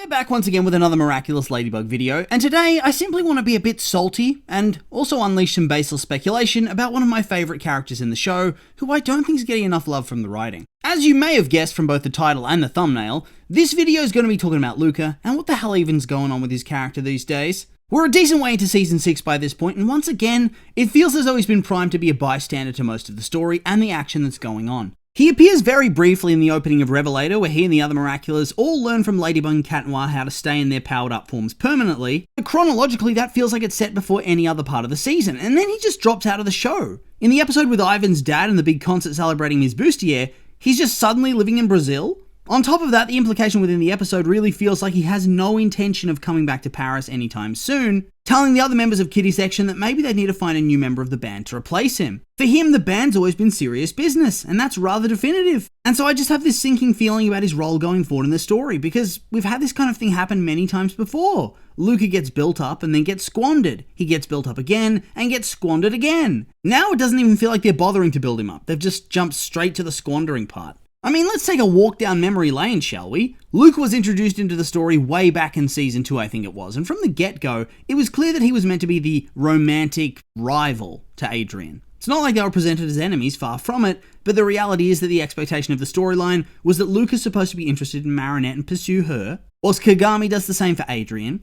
We're back once again with another Miraculous Ladybug video, and today I simply want to be a bit salty and also unleash some baseless speculation about one of my favourite characters in the show, who I don't think is getting enough love from the writing. As you may have guessed from both the title and the thumbnail, this video is going to be talking about Luca and what the hell even's going on with his character these days. We're a decent way into Season 6 by this point, and once again, it feels as though he's been primed to be a bystander to most of the story and the action that's going on. He appears very briefly in the opening of Revelator, where he and the other Miraculous all learn from Ladybug and Cat Noir how to stay in their powered-up forms permanently, but chronologically that feels like it's set before any other part of the season, and then he just drops out of the show. In the episode with Ivan's dad and the big concert celebrating his bustier, he's just suddenly living in Brazil. On top of that, the implication within the episode really feels like he has no intention of coming back to Paris anytime soon, telling the other members of Kitty Section that maybe they need to find a new member of the band to replace him. For him, the band's always been serious business, and that's rather definitive. And so I just have this sinking feeling about his role going forward in the story, because we've had this kind of thing happen many times before. Luca gets built up and then gets squandered. He gets built up again and gets squandered again. Now it doesn't even feel like they're bothering to build him up. They've just jumped straight to the squandering part. I mean, let's take a walk down memory lane, shall we? Luca was introduced into the story way back in Season 2, I think it was, and from the get-go, it was clear that he was meant to be the romantic rival to Adrian. It's not like they were presented as enemies, far from it, but the reality is that the expectation of the storyline was that Luca's supposed to be interested in Marinette and pursue her, whilst Kagami does the same for Adrian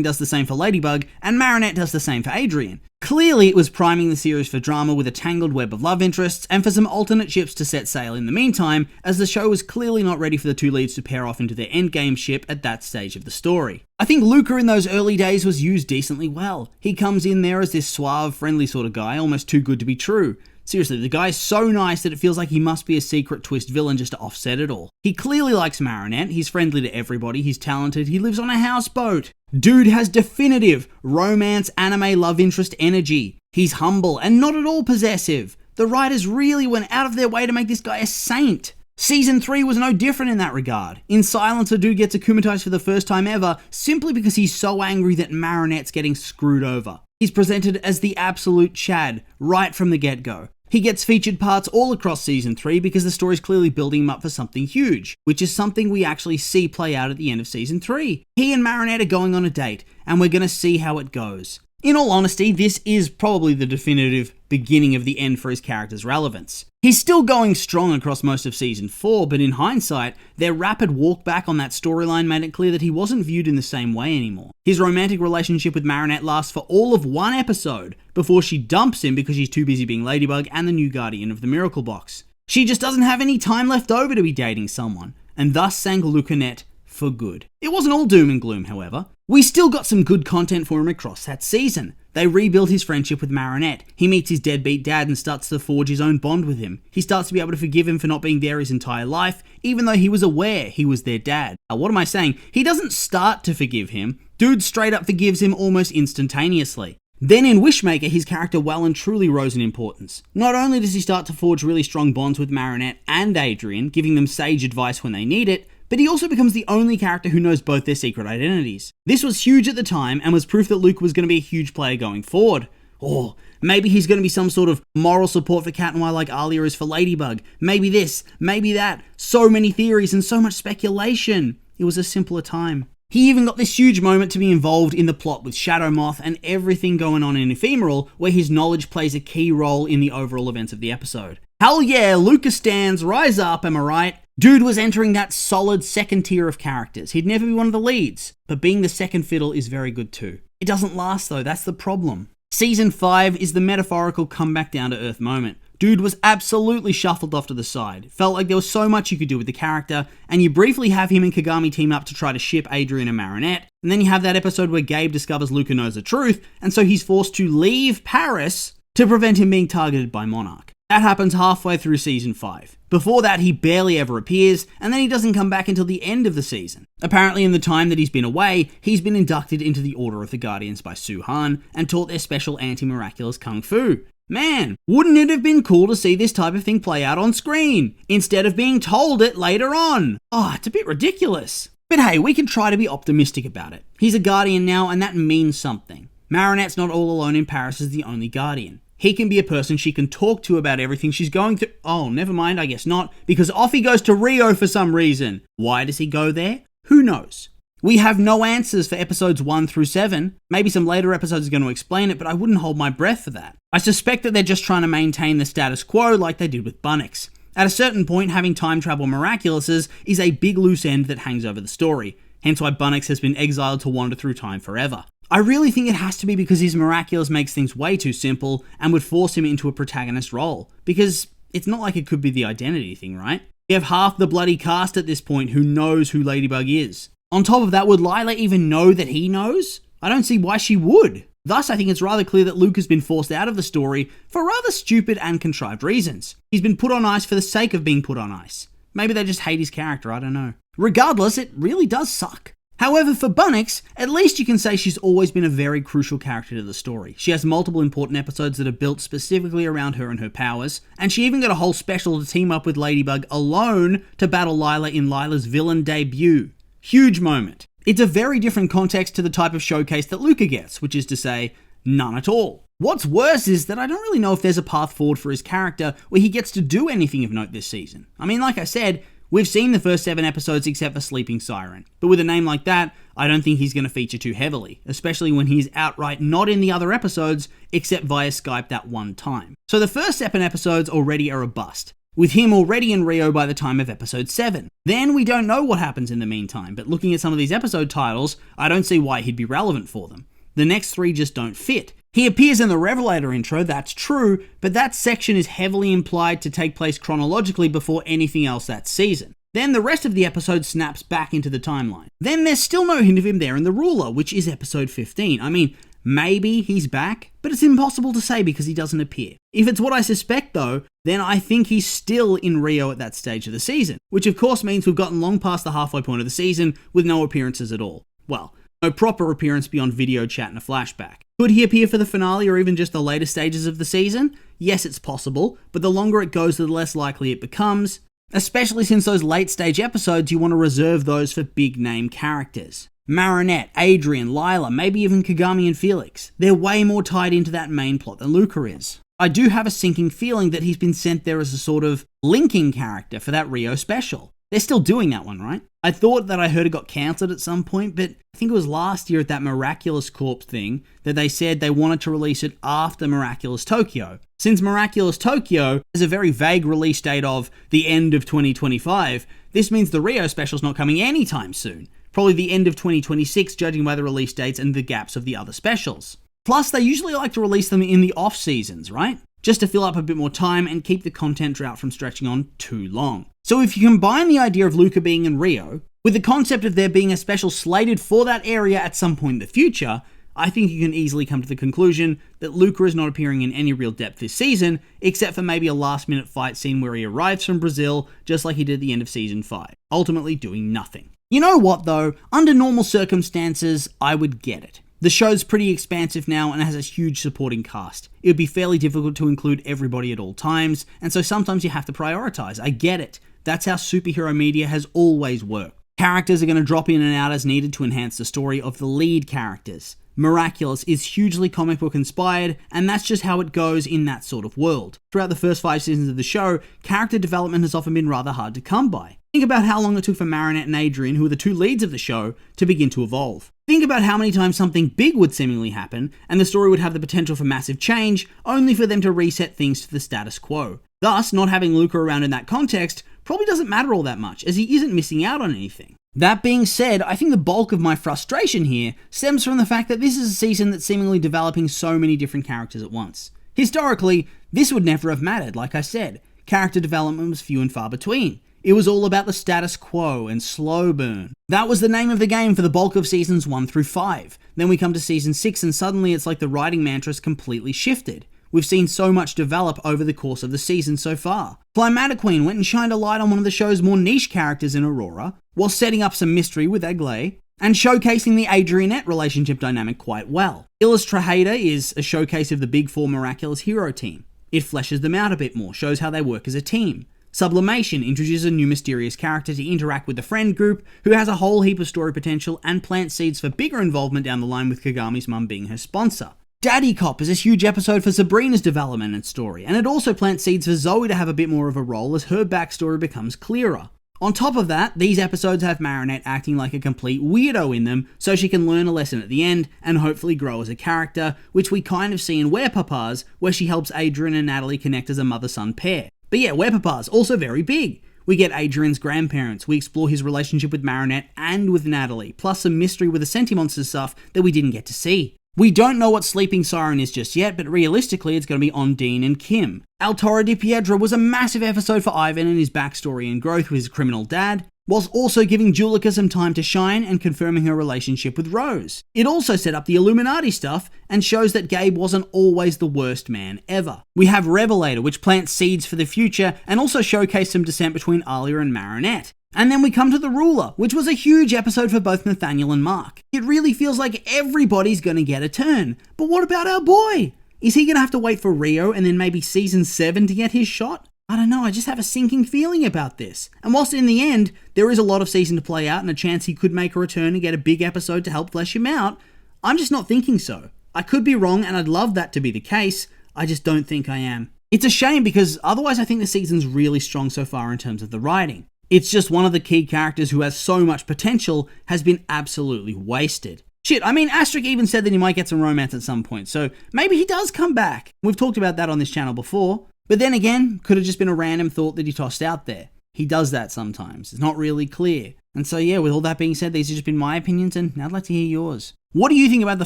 does the same for Ladybug, and Marinette does the same for Adrian. Clearly, it was priming the series for drama with a tangled web of love interests and for some alternate ships to set sail in the meantime, as the show was clearly not ready for the two leads to pair off into their endgame ship at that stage of the story. I think Luca in those early days was used decently well. He comes in there as this suave, friendly sort of guy, almost too good to be true. Seriously, the guy's so nice that it feels like he must be a secret twist villain just to offset it all. He clearly likes Marinette, he's friendly to everybody, he's talented, he lives on a houseboat. Dude has definitive romance anime love interest energy. He's humble and not at all possessive. The writers really went out of their way to make this guy a saint. Season 3 was no different in that regard. In Silencer, dude gets akumatized for the first time ever simply because he's so angry that Marinette's getting screwed over. He's presented as the absolute Chad right from the get-go. He gets featured parts all across Season 3 because the story's clearly building him up for something huge, which is something we actually see play out at the end of Season 3. He and Marinette are going on a date, and we're going to see how it goes. In all honesty, this is probably the definitive beginning of the end for his character's relevance. He's still going strong across most of Season 4, but in hindsight, their rapid walk back on that storyline made it clear that he wasn't viewed in the same way anymore. His romantic relationship with Marinette lasts for all of one episode before she dumps him because she's too busy being Ladybug and the new guardian of the Miracle Box. She just doesn't have any time left over to be dating someone, and thus sank Lucanet for good. It wasn't all doom and gloom, however. We still got some good content for him across that season. They rebuild his friendship with Marinette. He meets his deadbeat dad and starts to forge his own bond with him. He starts to be able to forgive him for not being there his entire life, even though he was aware he was their dad. What am I saying? He doesn't start to forgive him. Dude straight up forgives him almost instantaneously. Then in Wishmaker, his character well and truly rose in importance. Not only does he start to forge really strong bonds with Marinette and Adrian, giving them sage advice when they need it, but he also becomes the only character who knows both their secret identities. This was huge at the time and was proof that Luke was going to be a huge player going forward. Or maybe he's going to be some sort of moral support for Cat Noir like Alia is for Ladybug. Maybe this, maybe that. So many theories and so much speculation. It was a simpler time. He even got this huge moment to be involved in the plot with Shadow Moth and everything going on in Ephemeral, where his knowledge plays a key role in the overall events of the episode. Hell yeah, Luca stands, rise up, am I right? Dude was entering that solid second tier of characters. He'd never be one of the leads, but being the second fiddle is very good too. It doesn't last though, that's the problem. Season 5 is the metaphorical comeback down to earth moment. Dude was absolutely shuffled off to the side. Felt like there was so much you could do with the character, and you briefly have him and Kagami team up to try to ship Adrian and Marinette, and then you have that episode where Gabe discovers Luca knows the truth, and so he's forced to leave Paris to prevent him being targeted by Monarch. That happens halfway through Season 5. Before that, he barely ever appears, and then he doesn't come back until the end of the season. Apparently, in the time that he's been away, he's been inducted into the Order of the Guardians by Su-Han, and taught their special anti-miraculous kung fu. Man, wouldn't it have been cool to see this type of thing play out on screen, instead of being told it later on? Oh, it's a bit ridiculous. But hey, we can try to be optimistic about it. He's a Guardian now, and that means something. Marinette's not all alone in Paris as the only Guardian. He can be a person she can talk to about everything she's going through. Oh, never mind, I guess not, because off he goes to Rio for some reason. Why does he go there? Who knows? We have no answers for episodes 1 through 7. Maybe some later episodes are going to explain it, but I wouldn't hold my breath for that. I suspect that they're just trying to maintain the status quo like they did with Bunnix. At a certain point, having time travel Miraculouses is a big loose end that hangs over the story, hence why Bunnix has been exiled to wander through time forever. I really think it has to be because his Miraculous makes things way too simple and would force him into a protagonist role, because it's not like it could be the identity thing, right? You have half the bloody cast at this point who knows who Ladybug is. On top of that, would Lila even know that he knows? I don't see why she would. Thus, I think it's rather clear that Luke has been forced out of the story for rather stupid and contrived reasons. He's been put on ice for the sake of being put on ice. Maybe they just hate his character, I don't know. Regardless, it really does suck. However, for Bunnix, at least you can say she's always been a very crucial character to the story. She has multiple important episodes that are built specifically around her and her powers, and she even got a whole special to team up with Ladybug alone to battle Lila in Lila's villain debut. Huge moment. It's a very different context to the type of showcase that Luca gets, which is to say, none at all. What's worse is that I don't really know if there's a path forward for his character where he gets to do anything of note this season. I mean, like I said, we've seen the first 7 episodes except for Sleeping Siren, but with a name like that, I don't think he's going to feature too heavily, especially when he's outright not in the other episodes except via Skype that one time. So the first 7 episodes already are a bust, with him already in Rio by the time of episode 7. Then we don't know what happens in the meantime, but looking at some of these episode titles, I don't see why he'd be relevant for them. The next 3 just don't fit. He appears in the Revelator intro, that's true, but that section is heavily implied to take place chronologically before anything else that season. Then the rest of the episode snaps back into the timeline. Then there's still no hint of him there in The Ruler, which is episode 15. I mean, maybe he's back, but it's impossible to say because he doesn't appear. If it's what I suspect though, then I think he's still in Rio at that stage of the season, which of course means we've gotten long past the halfway point of the season with no appearances at all. Well, no proper appearance beyond video chat and a flashback. Could he appear for the finale or even just the later stages of the season? Yes, it's possible, but the longer it goes, the less likely it becomes, especially since those late stage episodes, you want to reserve those for big name characters. Marinette, Adrian, Lila, maybe even Kagami and Felix. They're way more tied into that main plot than Luca is. I do have a sinking feeling that he's been sent there as a sort of linking character for that Rio special. They're still doing that one, right? I thought that I heard it got cancelled at some point, but I think it was last year at that Miraculous Corp thing that they said they wanted to release it after Miraculous Tokyo. Since Miraculous Tokyo has a very vague release date of the end of 2025, this means the Rio special's not coming anytime soon. Probably the end of 2026, judging by the release dates and the gaps of the other specials. Plus, they usually like to release them in the off-seasons, right? Just to fill up a bit more time and keep the content drought from stretching on too long. So if you combine the idea of Luca being in Rio with the concept of there being a special slated for that area at some point in the future, I think you can easily come to the conclusion that Luca is not appearing in any real depth this season, except for maybe a last-minute fight scene where he arrives from Brazil, just like he did at the end of Season 5, ultimately doing nothing. You know what though? Under normal circumstances, I would get it. The show's pretty expansive now and has a huge supporting cast. It would be fairly difficult to include everybody at all times, and so sometimes you have to prioritize. I get it. That's how superhero media has always worked. Characters are going to drop in and out as needed to enhance the story of the lead characters. Miraculous is hugely comic book inspired, and that's just how it goes in that sort of world. Throughout the first 5 seasons of the show, character development has often been rather hard to come by. Think about how long it took for Marinette and Adrian, who are the 2 leads of the show, to begin to evolve. Think about how many times something big would seemingly happen, and the story would have the potential for massive change, only for them to reset things to the status quo. Thus, not having Luca around in that context probably doesn't matter all that much, as he isn't missing out on anything. That being said, I think the bulk of my frustration here stems from the fact that this is a season that's seemingly developing so many different characters at once. Historically, this would never have mattered, like I said. Character development was few and far between. It was all about the status quo and slow burn. That was the name of the game for the bulk of seasons 1 through 5. Then we come to season 6 and suddenly it's like the writing mantra's completely shifted. We've seen so much develop over the course of the season so far. Climatic Queen went and shined a light on one of the show's more niche characters in Aurora, while setting up some mystery with Aglaé, and showcasing the Adrianette relationship dynamic quite well. Illustrator is a showcase of the Big Four Miraculous hero team. It fleshes them out a bit more, shows how they work as a team. Sublimation introduces a new mysterious character to interact with the friend group, who has a whole heap of story potential and plants seeds for bigger involvement down the line with Kagami's mum being her sponsor. Daddy Cop is this huge episode for Sabrina's development and story, and it also plants seeds for Zoe to have a bit more of a role as her backstory becomes clearer. On top of that, these episodes have Marinette acting like a complete weirdo in them, so she can learn a lesson at the end and hopefully grow as a character, which we kind of see in Where Papas, where she helps Adrian and Natalie connect as a mother-son pair. But yeah, Where Papas, also very big. We get Adrian's grandparents, we explore his relationship with Marinette and with Natalie, plus some mystery with the Sentimonster stuff that we didn't get to see. We don't know what Sleeping Siren is just yet, but realistically it's going to be Ondine and Kim. El Toro di Piedra was a massive episode for Ivan and his backstory and growth with his criminal dad, whilst also giving Julica some time to shine and confirming her relationship with Rose. It also set up the Illuminati stuff and shows that Gabe wasn't always the worst man ever. We have Revelator, which plants seeds for the future and also showcased some dissent between Alia and Marinette. And then we come to The Ruler, which was a huge episode for both Nathaniel and Mark. It really feels like everybody's gonna get a turn. But what about our boy? Is he gonna have to wait for Rio and then maybe season 7 to get his shot? I don't know, I just have a sinking feeling about this. And whilst in the end, there is a lot of season to play out and a chance he could make a return and get a big episode to help flesh him out, I'm just not thinking so. I could be wrong and I'd love that to be the case, I just don't think I am. It's a shame because otherwise I think the season's really strong so far in terms of the writing. It's just one of the key characters who has so much potential has been absolutely wasted. Shit, I mean, Astric even said that he might get some romance at some point, so maybe he does come back. We've talked about that on this channel before. But then again, could have just been a random thought that he tossed out there. He does that sometimes. It's not really clear. And so yeah, with all that being said, these have just been my opinions, and I'd like to hear yours. What do you think about the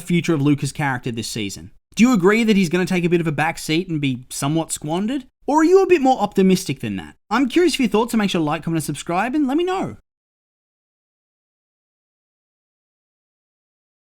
future of Luca's character this season? Do you agree that he's going to take a bit of a back seat and be somewhat squandered? Or are you a bit more optimistic than that? I'm curious for your thoughts, so make sure to like, comment, and subscribe, and let me know.